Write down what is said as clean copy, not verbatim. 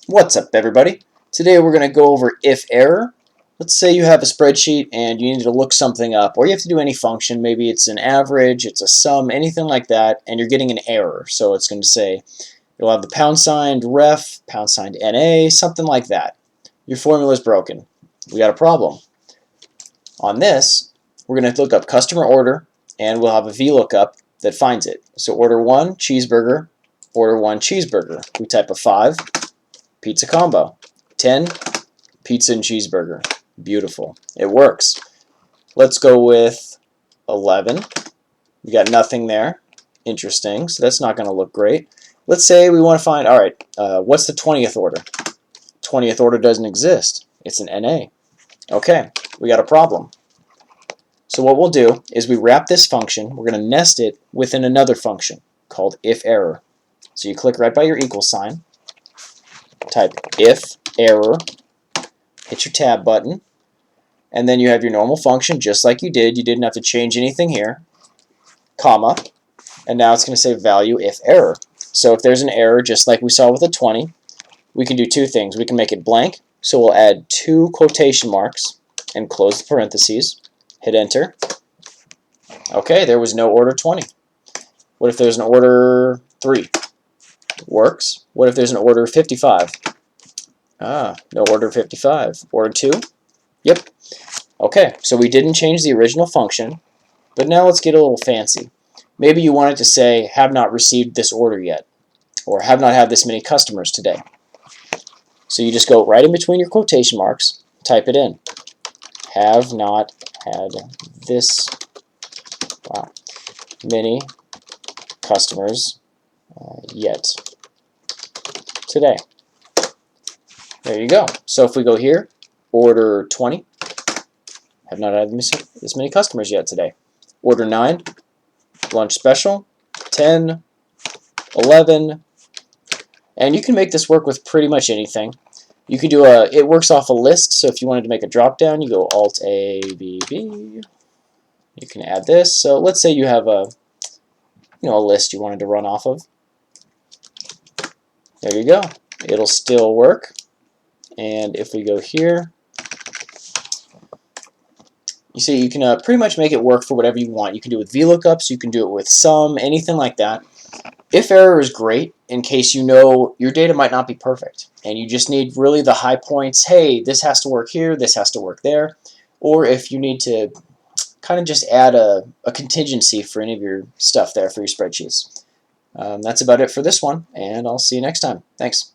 What's up, everybody? Today we're going to go over if error. Let's say you have a spreadsheet and you need to look something up, or you have to do any function. Maybe it's an average, it's a sum, anything like that, and you're getting an error. So it's going to say, you'll have the #ref, #NA, something like that. Your formula is broken. We got a problem. On this, we're going to look up customer order, and we'll have a VLOOKUP that finds it. So order 1, cheeseburger, order 1, cheeseburger. We type a 5, pizza combo. 10, pizza and cheeseburger. Beautiful. It works. Let's go with 11. We got nothing there. Interesting. So that's not going to look great. Let's say we want to find, all right, what's the 20th order? 20th order doesn't exist. It's an NA. Okay, we got a problem. So what we'll do is we wrap this function. We're going to nest it within another function called IFERROR. So you click right by your equal sign, type IFERROR, hit your tab button, and then you have your normal function just like you did. You didn't have to change anything here, comma, and now it's going to say value if error. So if there's an error, just like we saw with a 20, we can do two things. We can make it blank, so we'll add 2 quotation marks and close the parentheses, hit enter. Okay, there was no order 20. What if there's an order 3? Works. What if there's an order 55? No order 55. Order 2? Yep. Okay, so we didn't change the original function, but now let's get a little fancy. Maybe you wanted to say, have not received this order yet, or have not had this many customers today. So you just go right in between your quotation marks, type it in. Have not had this many customers yet today. There you go. So if we go here, order 20, have not had this many customers yet today. Order 9, lunch special, 10, 11, and you can make this work with pretty much anything. You can do it works off a list, so if you wanted to make a drop down, you go Alt-A, B, B. You can add this. So let's say you have a list you wanted to run off of. There you go. It'll still work. And if we go here, you see you can pretty much make it work for whatever you want. You can do it with VLOOKUPs, you can do it with sum, anything like that. IFERROR is great in case you know your data might not be perfect and you just need really the high points. Hey, this has to work here, this has to work there. Or if you need to kind of just add a contingency for any of your stuff there for your spreadsheets. That's about it for this one, and I'll see you next time. Thanks.